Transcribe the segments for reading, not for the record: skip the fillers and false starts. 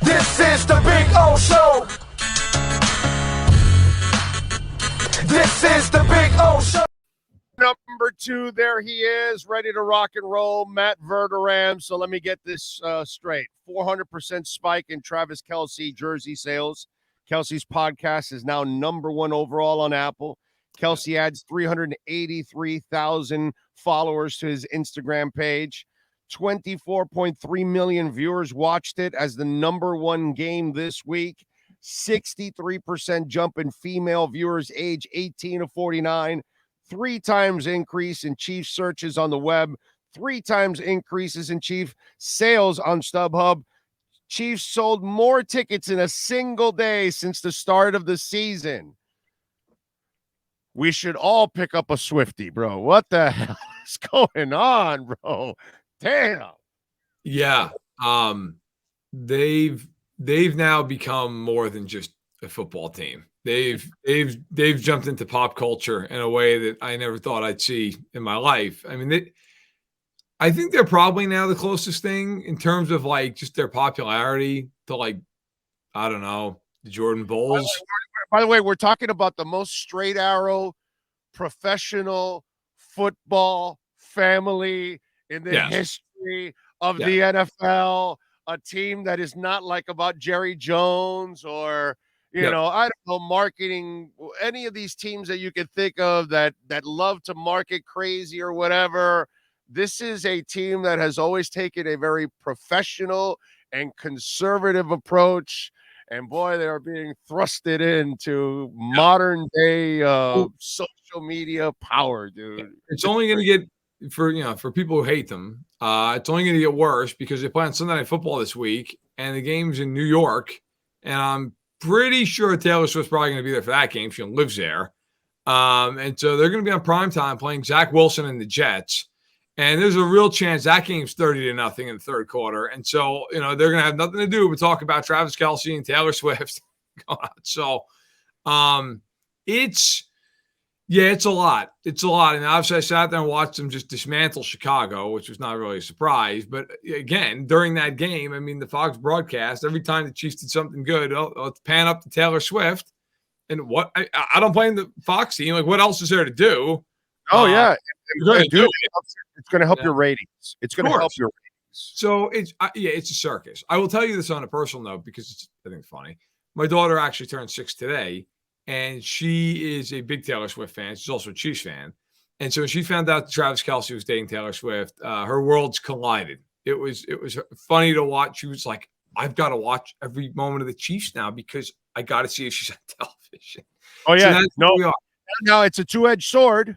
This is the Big O Show. This is the Big O Show. Number 2, there he is, ready to rock and roll, Matt Verderame. So let me get this straight. 400% spike in Travis Kelce jersey sales. Kelce's podcast is now number 1 overall on Apple. Kelce adds 383,000 followers to his Instagram page. 24.3 million viewers watched it as the number 1 game this week. 63% jump in female viewers age 18 to 49. 3 times increase in Chiefs searches on the web. 3 times increases in Chiefs sales on StubHub. Chiefs sold more tickets in a single day since the start of the season. We should all pick up a Swiftie, bro. What the hell is going on, bro? Damn. Yeah. They've now become more than just a football team. They've jumped into pop culture in a way that I never thought I'd see in my life. I mean, I think they're probably now the closest thing in terms of like just their popularity to, like, I don't know, the Jordan Bulls. By the way, we're talking about the most straight arrow professional football family in the history of the NFL. A team that is not like about Jerry Jones or, you know, I don't know, marketing, any of these teams that you could think of that love to market crazy or whatever. This is a team that has always taken a very professional and conservative approach. And boy, they are being thrusted into modern day social media power, dude. It's only going to get, for people who hate them, it's only going to get worse because they play on Sunday Night Football this week, and the game's in New York. And I'm pretty sure Taylor Swift's probably going to be there for that game. She lives there. And so they're going to be on primetime playing Zach Wilson and the Jets. And there's a real chance that game's 30-0 in the third quarter. And so, they're going to have nothing to do but talk about Travis Kelce and Taylor Swift. So it's a lot. It's a lot. And obviously I sat there and watched them just dismantle Chicago, which was not really a surprise. But again, during that game, I mean, the Fox broadcast, every time the Chiefs did something good, let's pan up to Taylor Swift. And what I don't blame the Fox team. Like, what else is there to do? Oh, yeah. It's going to help your ratings. It's going to help your ratings. So it's a circus. I will tell you this on a personal note because I think it's funny. My daughter actually turned 6 today, and she is a big Taylor Swift fan. She's also a Chiefs fan. And so when she found out that Travis Kelce was dating Taylor Swift, her worlds collided. It was funny to watch. She was like, I've got to watch every moment of the Chiefs now because I got to see if she's on television. Oh, yeah. So now it's a two-edged sword.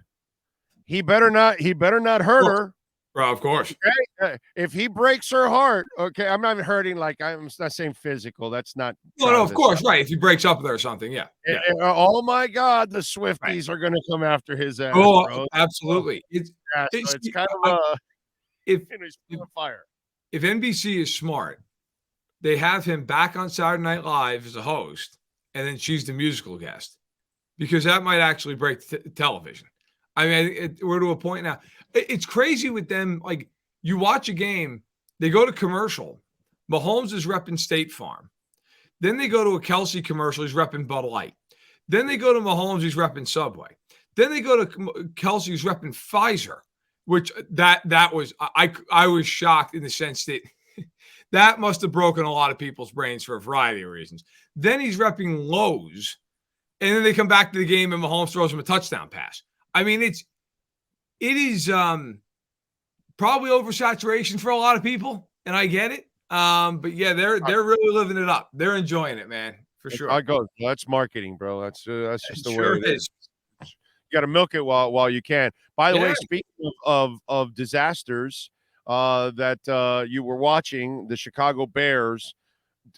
He better not hurt her. Well, of course. Okay? If he breaks her heart, okay, I'm not hurting like I'm not saying physical. That's not. No, of course, right. If he breaks up with her or something, yeah. Oh my God, the Swifties are going to come after his ass. Oh, bro. absolutely. It's kind of if fire. If NBC is smart, they have him back on Saturday Night Live as a host, and then she's the musical guest, because that might actually break television. I mean, we're to a point now. It's crazy with them. Like, you watch a game, they go to commercial. Mahomes is repping State Farm. Then they go to a Kelce commercial. He's repping Bud Light. Then they go to Mahomes. He's repping Subway. Then they go to Kelce. He's repping Pfizer, which that was I was shocked in the sense that that must have broken a lot of people's brains for a variety of reasons. Then he's repping Lowe's, and then they come back to the game and Mahomes throws him a touchdown pass. I mean, it is probably oversaturation for a lot of people, and I get it. But yeah, they're really living it up. They're enjoying it, man, for sure. That's marketing, bro. That's just the way it is. You got to milk it while you can. By the way, speaking of disasters that you were watching, the Chicago Bears,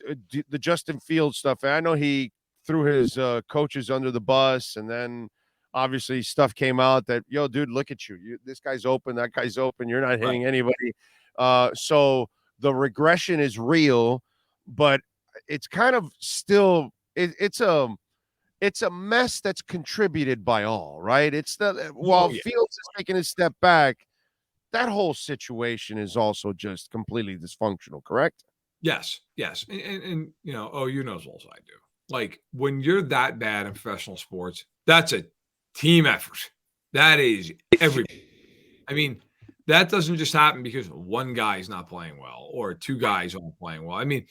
the Justin Fields stuff. And I know he threw his coaches under the bus, and then obviously stuff came out that, yo, dude, look at you. This guy's open, that guy's open. You're not hitting anybody. So the regression is real, but it's kind of still it's a mess that's contributed by all, right? It's while Fields is taking a step back, that whole situation is also just completely dysfunctional, correct? Yes. And you know, OU knows as well as I do. Like when you're that bad in professional sports, that's a team effort. That is everybody. I mean, that doesn't just happen because one guy's not playing well or two guys aren't playing well. I mean,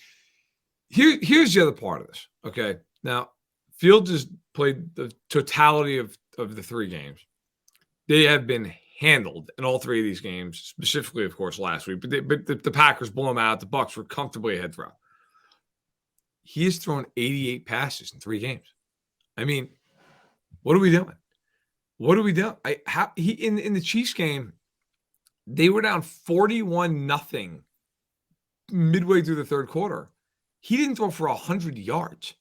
here's the other part of this. Okay. Now, Fields has played the totality of the 3 games. They have been handled in all 3 of these games, specifically, of course, last week. But the Packers blew them out. The Bucs were comfortably ahead throughout. He has thrown 88 passes in 3 games. I mean, what are we doing? What are we doing? In the Chiefs game, they were down 41-0 midway through the third quarter. He didn't throw for 100 yards.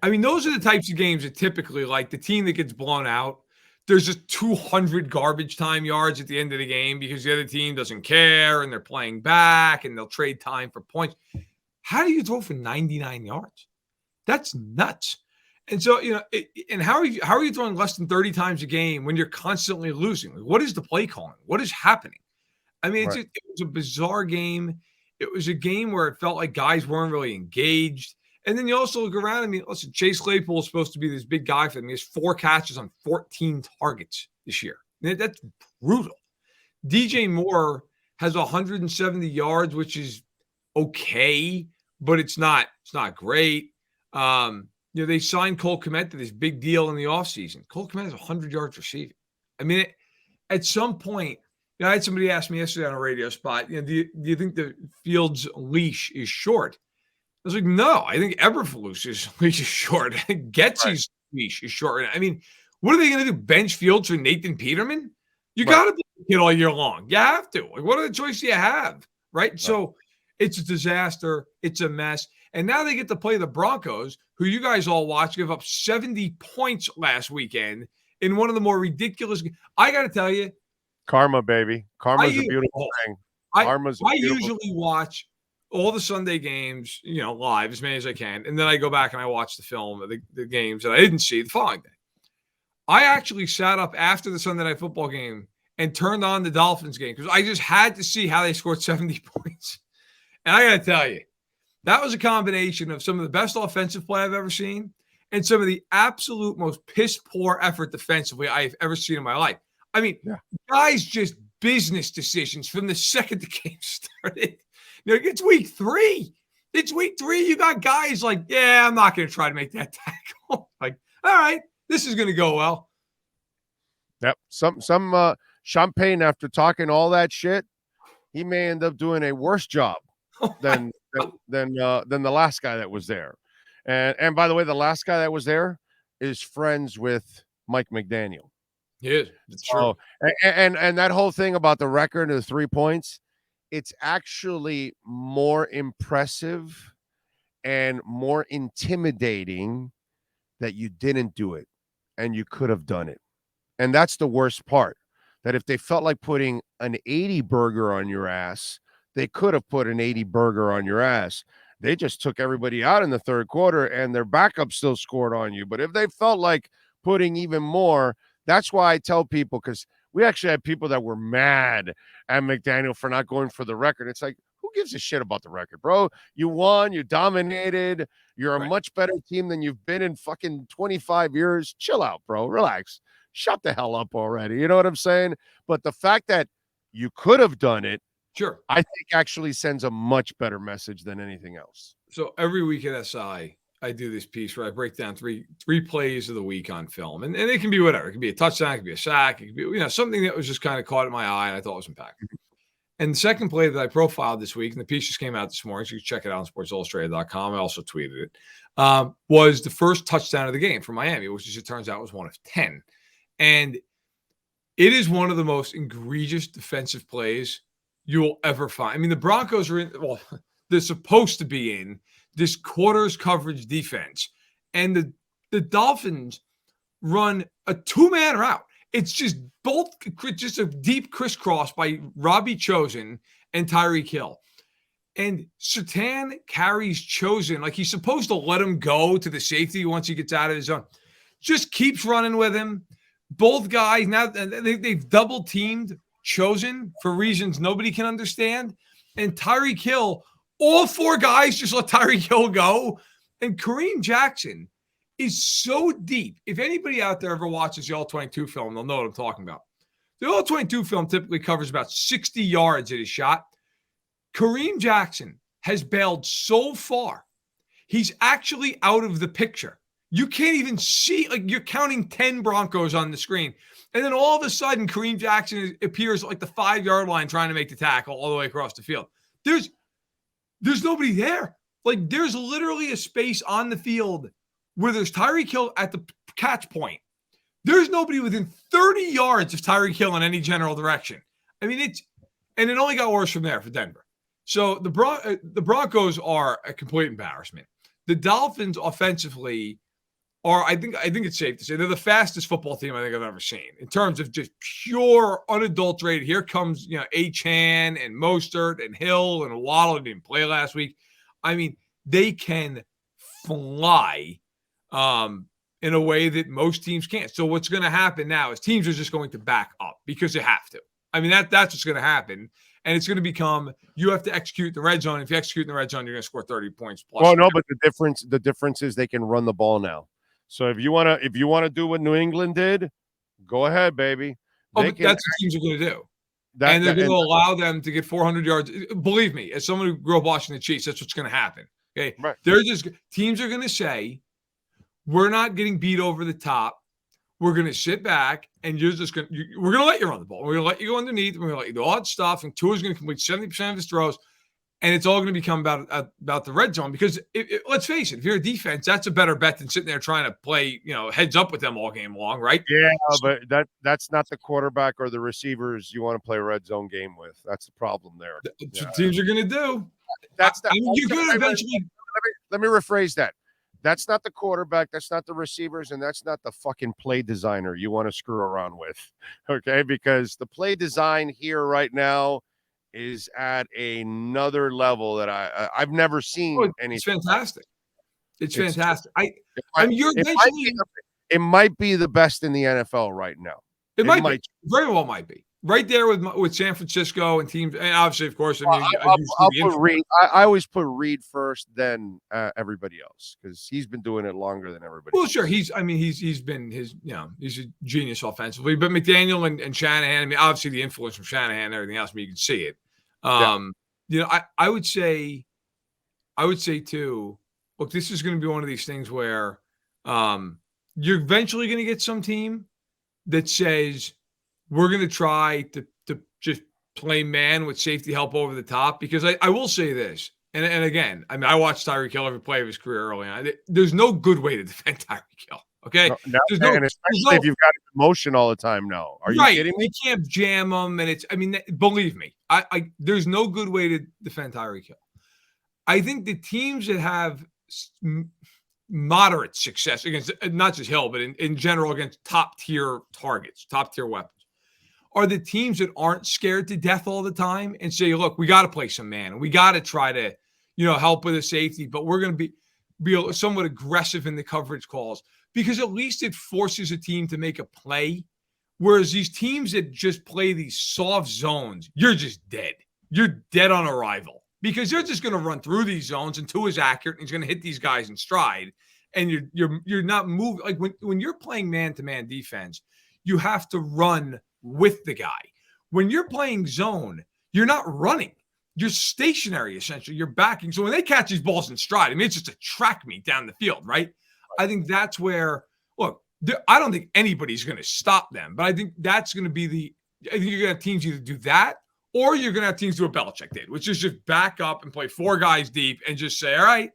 I mean, those are the types of games that typically, like the team that gets blown out, there's just 200 garbage time yards at the end of the game because the other team doesn't care and they're playing back and they'll trade time for points. How do you throw for 99 yards? That's nuts. And so, you know, and how are you throwing less than 30 times a game when you're constantly losing? Like, what is the play calling? What is happening? I mean, it was a bizarre game. It was a game where it felt like guys weren't really engaged. And then you also look around. I mean, listen, Chase Claypool is supposed to be this big guy for them. He has 4 catches on 14 targets this year. That's brutal. DJ Moore has 170 yards, which is okay, but it's not great. You know, they signed Cole Kmet to this big deal in the offseason. Cole Kmet has 100 yards receiving. I mean, at some point, you know, I had somebody ask me yesterday on a radio spot, you know, do you think the Fields' leash is short? I was like, no, I think Eberflus's leash is short. Getsy's leash is short. I mean, what are they going to do? Bench Fields for Nathan Peterman? You got to be a kid all year long. You have to. Like, what other choice do you have? Right? So it's a disaster. It's a mess. And now they get to play the Broncos, who you guys all watch, give up 70 points last weekend in one of the more ridiculous. I got to tell you. Karma, baby. Karma's a beautiful thing. I usually watch all the Sunday games, you know, live as many as I can. And then I go back and I watch the film of the games that I didn't see the following day. I actually sat up after the Sunday Night Football game and turned on the Dolphins game because I just had to see how they scored 70 points. And I got to tell you, that was a combination of some of the best offensive play I've ever seen and some of the absolute most piss-poor effort defensively I've ever seen in my life. I mean, guys, just business decisions from the second the game started. You know, it's week 3. It's week 3. You got guys like, yeah, I'm not going to try to make that tackle. Like, all right, this is going to go well. Yep. Some champagne after talking all that shit, he may end up doing a worse job than the last guy that was there. And by the way, the last guy that was there is friends with Mike McDaniel. He is. It's true. And that whole thing about the record of the 3 points, it's actually more impressive and more intimidating that you didn't do it and you could have done it. And that's the worst part, that if they felt like putting an 80 burger on your ass, they could have put an 80 burger on your ass. They just took everybody out in the third quarter and their backup still scored on you. But if they felt like putting even more, that's why I tell people, because we actually had people that were mad at McDaniel for not going for the record. It's like, who gives a shit about the record, bro? You won, you dominated, you're a much better team than you've been in fucking 25 years. Chill out, bro. Relax. Shut the hell up already. You know what I'm saying? But the fact that you could have done it, sure, I think actually sends a much better message than anything else. So every week at SI, I do this piece where I break down three plays of the week on film. And it can be whatever. It can be a touchdown, it can be a sack, it can be, you know, something that was just kind of caught in my eye and I thought was impactful. And the second play that I profiled this week, and the piece just came out this morning, so you can check it out on sportsillustrated.com. I also tweeted it, was the first touchdown of the game for Miami, which, as it turns out, was one of 10. And it is one of the most egregious defensive plays you will ever find. I mean, the Broncos are in, well, they're supposed to be in this quarters coverage defense. And the Dolphins run a 2-man route. It's just just a deep crisscross by Robbie Chosen and Tyreek Hill. And Surtain carries Chosen like he's supposed to let him go to the safety once he gets out of his zone. Just keeps running with him. Both guys, now they've double-teamed Chosen for reasons nobody can understand. And Tyreek Hill All 4 guys just let Tyreek Hill go. And Kareem Jackson is so deep. If anybody out there ever watches the All-22 film, they'll know what I'm talking about. The All-22 film typically covers about 60 yards at his shot. Kareem Jackson has bailed so far, he's actually out of the picture. You can't even see, like you're counting 10 Broncos on the screen. And then all of a sudden, Kareem Jackson appears like the 5-yard line trying to make the tackle all the way across the field. There's nobody there. Like there's literally a space on the field where there's Tyreek Hill at the catch point. There's nobody within 30 yards of Tyreek Hill in any general direction. I mean, it only got worse from there for Denver. So the Broncos are a complete embarrassment. The Dolphins offensively are, I think it's safe to say, they're the fastest football team I think I've ever seen in terms of just pure, unadulterated. Here comes, Achan and Mostert and Hill and Waddle didn't play last week. I mean, they can fly in a way that most teams can't. So what's going to happen now is teams are just going to back up because they have to. I mean, that's what's going to happen. And it's going to become, you have to execute the red zone. If you execute in the red zone, you're going to score 30 points plus. Well, no, but the difference is they can run the ball now. So if you want to do what New England did, go ahead, baby. That's what teams are going to do. And they're going to allow them to get 400 yards. Believe me, as someone who grew up watching the Chiefs, that's what's going to happen. Okay, right. Teams are going to say, we're not getting beat over the top. We're going to sit back, and we're going to let you run the ball. We're going to let you go underneath. We're going to let you do all that stuff, and Tua's going to complete 70% of his throws, and it's all going to become about the red zone. Because let's face it, if you're a defense, that's a better bet than sitting there trying to play, heads up with them all game long, right? Yeah, but that's not the quarterback or the receivers you want to play a red zone game with. That's the problem there. That's what teams are going to do. You're going to eventually. Let me rephrase that. That's not the quarterback. That's not the receivers. And that's not the fucking play designer you want to screw around with. Okay. Because the play design here right now is at another level that I've never seen. It's fantastic. It's fantastic. It might be the best in the NFL right now. It might very well might be. Right there with San Francisco and teams, and obviously, of course, I'll put Reed. I always put Reed first, then everybody else, because he's been doing it longer than everybody. Well, sure, he's been he's a genius offensively. But McDaniel and Shanahan, I mean, obviously the influence from Shanahan and everything else, you can see it. I would say too. Look, this is going to be one of these things where you're eventually going to get some team that says, we're going to try to just play man with safety help over the top, because I will say this, and again, I mean, I watched Tyreek Hill every play of his career early on. There's no good way to defend Tyreek Hill, okay? And especially if you've got motion all the time now. Are you kidding me? You can't jam them, and believe me, there's no good way to defend Tyreek Hill. I think the teams that have moderate success against not just Hill, but in general against top-tier targets, top-tier weapons, are the teams that aren't scared to death all the time and say, look, we got to play some man. And we got to try to, help with a safety, but we're going to be somewhat aggressive in the coverage calls, because at least it forces a team to make a play. Whereas these teams that just play these soft zones, you're just dead. You're dead on arrival, because they're just going to run through these zones, and Tua is accurate, and he's going to hit these guys in stride. And you're not moving. Like when you're playing man-to-man defense, you have to run with the guy. When you're playing zone, you're not running. You're stationary, essentially. You're backing. So when they catch these balls in stride, I mean, it's just a track meet down the field, right? I think that's where, look, I don't think anybody's going to stop them, but I think that's going to be I think you're going to have teams either do that, or you're going to have teams do what Belichick did, which is just back up and play 4 guys deep and just say, all right,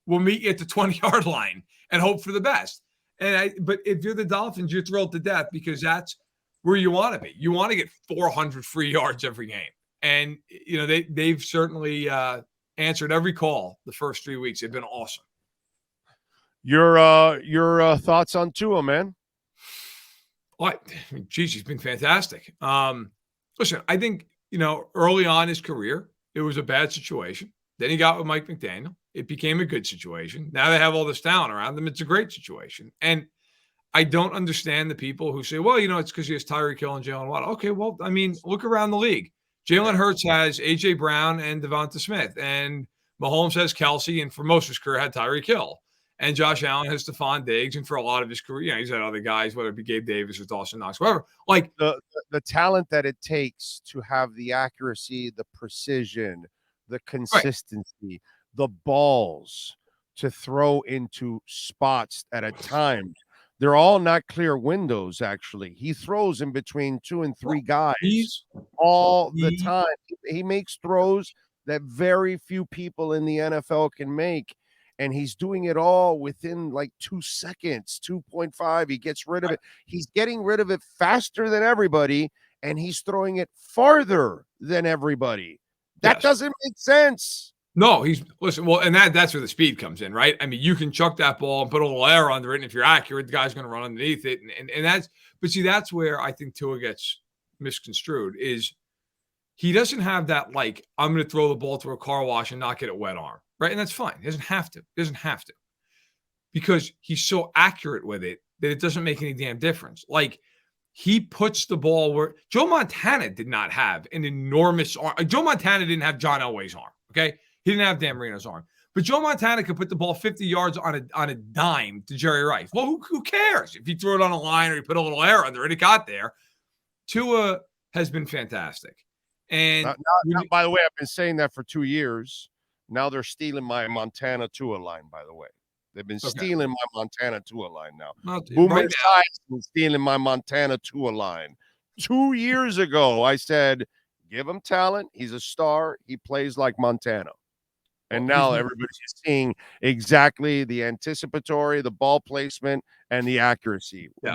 we'll meet you at the 20-yard line and hope for the best. But if you're the Dolphins, you're thrilled to death, because that's where you want to be. You want to get 400 free yards every game. And, they've certainly answered every call the first 3 weeks. They've been awesome. Your thoughts on Tua, man? He's been fantastic. Listen, I think, early on in his career, it was a bad situation. Then he got with Mike McDaniel. It became a good situation. Now they have all this talent around them. It's a great situation. And I don't understand the people who say, well, it's because he has Tyreek Hill and Jalen Waddle. Okay, well, I mean, look around the league. Jalen Hurts has A.J. Brown and Devonta Smith. And Mahomes has Kelsey, and for most of his career had Tyreek Hill. And Josh Allen has Stephon Diggs, and for a lot of his career, he's had other guys, whether it be Gabe Davis or Dawson Knox, whatever. Like the talent that it takes to have the accuracy, the precision, the consistency, the balls to throw into spots at a time. They're all not clear windows, actually. He throws in between 2 and 3 guys all the time. He makes throws that very few people in the NFL can make. And he's doing it all within like 2 seconds, 2.5. He gets rid of it. He's getting rid of it faster than everybody, and he's throwing it farther than everybody. That doesn't make sense. No, well, and that's where the speed comes in, right? I mean, you can chuck that ball and put a little air under it, and if you're accurate, the guy's going to run underneath it. And that's where I think Tua gets misconstrued is he doesn't have that, like, I'm going to throw the ball through a car wash and not get it wet arm. Right. And that's fine. He doesn't have to. Because he's so accurate with it that it doesn't make any damn difference. Like, he puts the ball where Joe Montana did not have an enormous arm. Joe Montana didn't have John Elway's arm. Okay. He didn't have Dan Marino's arm. But Joe Montana could put the ball 50 yards on a dime to Jerry Rice. Well, who cares? If he threw it on a line or he put a little air under it, it got there. Tua has been fantastic. And by the way, I've been saying that for 2 years. Now they're stealing my Montana Tua line, by the way. They've been stealing my Montana Tua line now. Boomer Esiason been stealing my Montana Tua line. 2 years ago, I said, give him talent. He's a star. He plays like Montana. And now everybody's seeing exactly the anticipatory, the ball placement, and the accuracy. Yeah.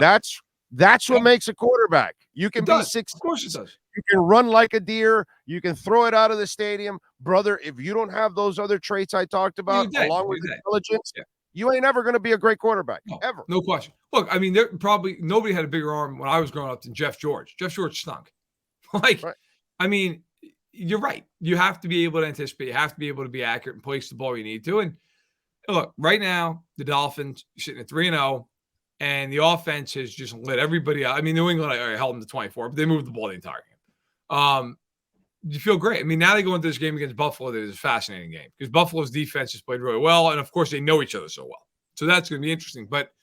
That's what makes a quarterback. You can be 6. Of course it does. You can run like a deer. You can throw it out of the stadium. Brother, if you don't have those other traits I talked about, along with intelligence, you ain't ever going to be a great quarterback, ever. No question. Look, I mean, nobody had a bigger arm when I was growing up than Jeff George. Jeff George stunk. I mean, you're right. You have to be able to anticipate. You have to be able to be accurate and place the ball you need to. And look, right now, the Dolphins are sitting at 3-0. And the offense has just lit everybody out. I mean, New England held them to 24, but they moved the ball the entire game. You feel great. I mean, now they go into this game against Buffalo. That is a fascinating game because Buffalo's defense has played really well. And, of course, they know each other so well. So that's going to be interesting. But,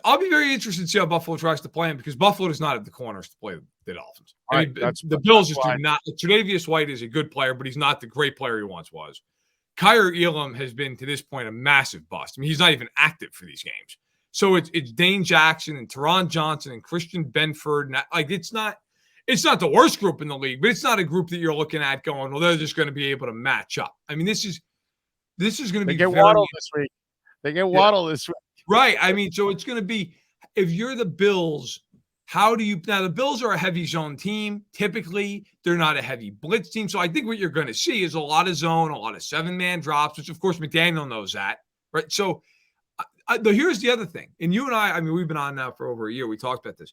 I'll be very interested to see how Buffalo tries to play him because Buffalo does not have the corners to play the Dolphins. The Bills just do not. Tre'Davious White is a good player, but he's not the great player he once was. Kyrie Elam has been, to this point, a massive bust. I mean, he's not even active for these games. So it's Dane Jackson and Teron Johnson and Christian Benford. And it's not the worst group in the league, but it's not a group that you're looking at going, well, they're just going to be able to match up. I mean, this is going to be. They get Waddle this week. They get Waddle this week. Right. I mean, so it's going to be, if you're the Bills, now the Bills are a heavy zone team. Typically, they're not a heavy blitz team. So I think what you're going to see is a lot of zone, a lot of 7-man drops, which of course McDaniel knows that. Right. So here's the other thing. And you and I mean, we've been on now for over a year. We talked about this.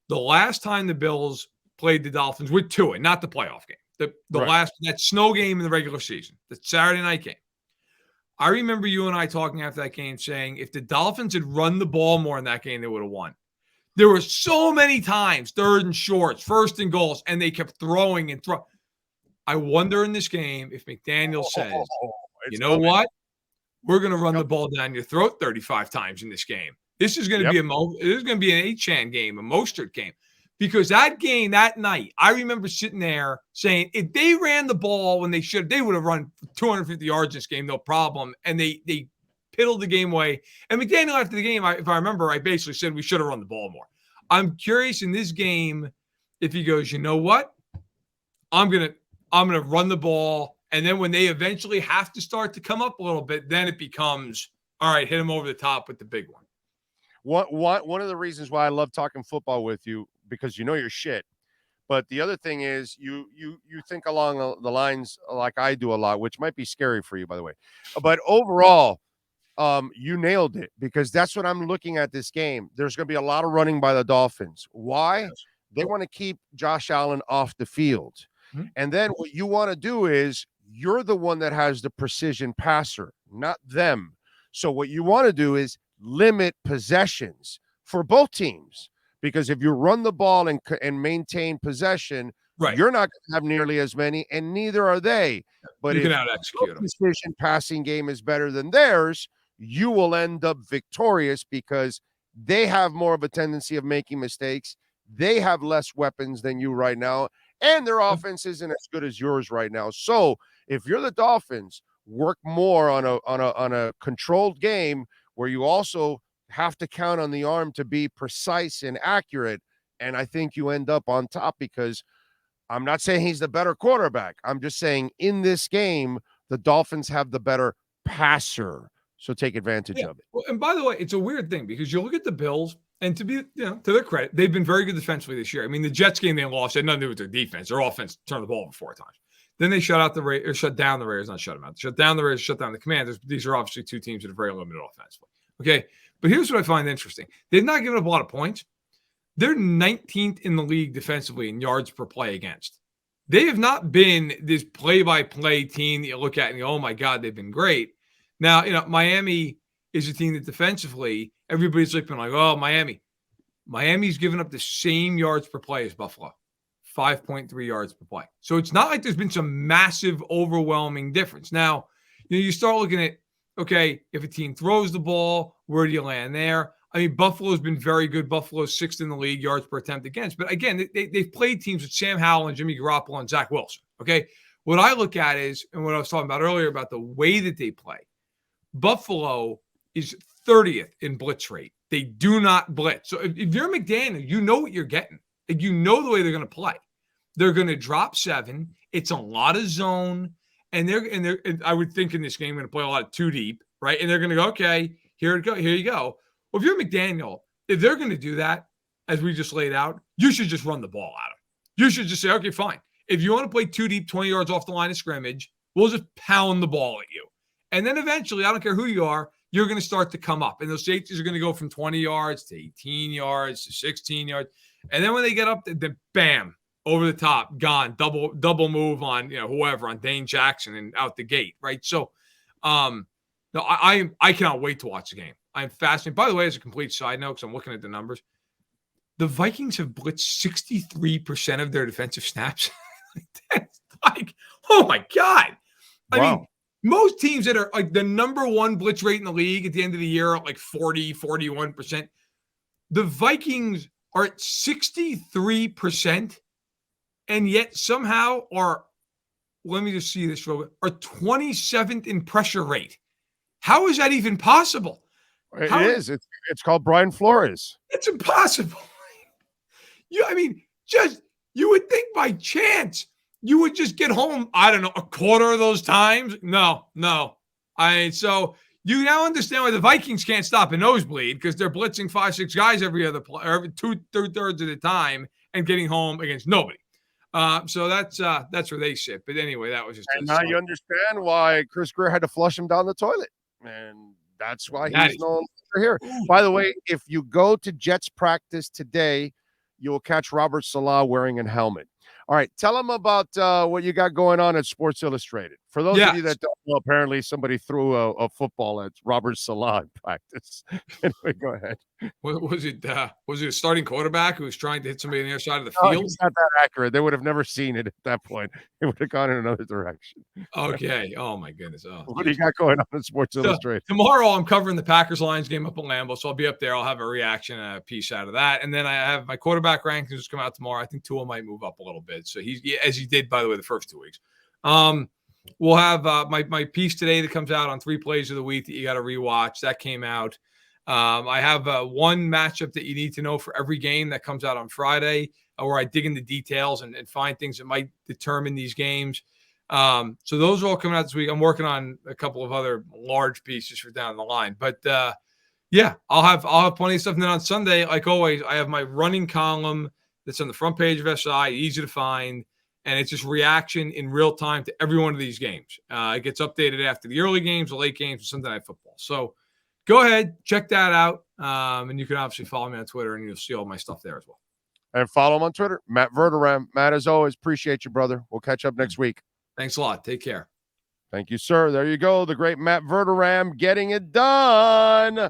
The last time the Bills played the Dolphins with Tua, not the playoff game, that snow game in the regular season, the Saturday night game. I remember you and I talking after that game saying if the Dolphins had run the ball more in that game, they would have won. There were so many times, 3rd and shorts, 1st and goals, and they kept throwing and throwing. I wonder in this game if McDaniel says, you know what? We're going to run the ball down your throat 35 times in this game. This is going to be an H-Chan game, a Mostert game. Because that game that night, I remember sitting there saying, if they ran the ball when they should, they would have run 250 yards in this game, no problem. And they piddled the game away. And McDaniel after the game, if I remember, I basically said we should have run the ball more. I'm curious in this game if he goes, you know what? I'm gonna run the ball. And then when they eventually have to start to come up a little bit, then it becomes, all right, hit him over the top with the big one. One of the reasons why I love talking football with you, because you know your shit. But the other thing is you think along the lines like I do a lot, which might be scary for you, by the way. But overall, you nailed it because that's what I'm looking at this game. There's going to be a lot of running by the Dolphins. Why? Yes. They want to keep Josh Allen off the field. Mm-hmm. And then what you want to do is you're the one that has the precision passer, not them. So what you want to do is limit possessions for both teams. Because if you run the ball and maintain possession, Right. You're not going to have nearly as many, and neither are they. But you if can out-execute them. precision passing game is better than theirs, you will end up victorious because they have more of a tendency of making mistakes. They have less weapons than you right now, and their offense isn't as good as yours right now. So if you're the Dolphins, work more on a controlled game where you also have to count on the arm to be precise and accurate. And I think you end up on top because I'm not saying he's the better quarterback. I'm just saying in this game, the Dolphins have the better passer. So take advantage of it. Well, and by the way, it's a weird thing because you look at the Bills, and to their credit, they've been very good defensively this year. I mean, the Jets game they lost had nothing to do with their defense. Their offense turned the ball over 4 times. Then they shut down the Raiders, shut down the Raiders, shut down the Commanders. These are obviously 2 teams that are very limited offensively. Okay, but here's what I find interesting. They've not given up a lot of points. They're 19th in the league defensively in yards per play against. They have not been this play-by-play team that you look at and you go, oh, my God, they've been great. Now, Miami is a team that defensively, everybody's looking like, oh, Miami. Miami's given up the same yards per play as Buffalo, 5.3 yards per play. So it's not like there's been some massive, overwhelming difference. Now, you start looking at, okay, if a team throws the ball, where do you land there? I mean, Buffalo's been very good. Buffalo's 6th in the league, yards per attempt against. But again, they've played teams with Sam Howell and Jimmy Garoppolo and Zach Wilson, okay? What I look at is, and what I was talking about earlier about the way that they play, Buffalo is 30th in blitz rate. They do not blitz. So if you're McDaniel, you know what you're getting. Like, you know the way they're going to play. They're going to drop 7. It's a lot of zone. And I would think in this game, going to play a lot of 2 deep, right? And they're going to go, okay, here you go. Well, if you're McDaniel, if they're going to do that, as we just laid out, you should just run the ball at them. You should just say, okay, fine. If you want to play 2 deep, 20 yards off the line of scrimmage, we'll just pound the ball at you. And then eventually, I don't care who you are, you're going to start to come up. And those safeties are going to go from 20 yards to 18 yards to 16 yards. And then when they get up, then bam, over the top, gone, double move on, whoever, on Dane Jackson and out the gate, right? So, no, I cannot wait to watch the game. I'm fascinated. By the way, as a complete side note, because I'm looking at the numbers, the Vikings have blitzed 63% of their defensive snaps. That's like, oh my God. I mean, most teams that are like the number 1 blitz rate in the league at the end of the year are like 40, 41%. The Vikings are at 63%, and yet somehow let me just see this real quick, are 27th in pressure rate. How is that even possible? It is. It's called Brian Flores. It's impossible. You would think by chance you would just get home, I don't know, a quarter of those times. No. So you now understand why the Vikings can't stop a nosebleed, because they're blitzing 5-6 guys every other play, or every 2/3 of the time, and getting home against nobody. So that's where they sit. But anyway, that was just. And now you understand why Chris Greer had to flush him down the toilet, and that's why he's no longer here. Ooh. By the way, if you go to Jets practice today, you will catch Robert Salah wearing a helmet. All right, tell them about what you got going on at Sports Illustrated. For those of you that don't know, apparently somebody threw a football at Robert Salah in practice. Anyway, go ahead. Was it a starting quarterback who was trying to hit somebody on the other side of the field? No, it's not that accurate. They would have never seen it at that point. It would have gone in another direction. Okay. Oh, my goodness. Oh, what do you got going on at Sports Illustrated? Tomorrow, I'm covering the Packers-Lions game up at Lambeau, so I'll be up there. I'll have a reaction piece out of that. And then I have my quarterback rankings come out tomorrow. I think Tua might move up a little bit. So as he did, by the way, the first 2 weeks. We'll have my piece today that comes out on 3 plays of the week that you got to rewatch. That came out. I have one matchup that you need to know for every game that comes out on Friday, where I dig into details and find things that might determine these games. So those are all coming out this week. I'm working on a couple of other large pieces for down the line. But I'll have plenty of stuff. And then on Sunday, like always, I have my running column that's on the front page of SI, easy to find. And it's just reaction in real time to every one of these games. It gets updated after the early games, the late games, and Sunday Night Football. So go ahead, check that out. And you can obviously follow me on Twitter, and you'll see all my stuff there as well. And follow him on Twitter, Matt Verderame. Matt, as always, appreciate you, brother. We'll catch up next week. Thanks a lot. Take care. Thank you, sir. There you go. The great Matt Verderame getting it done.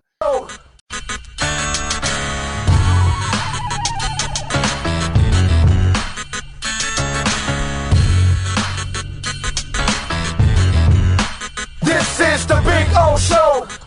This is the Big O Show.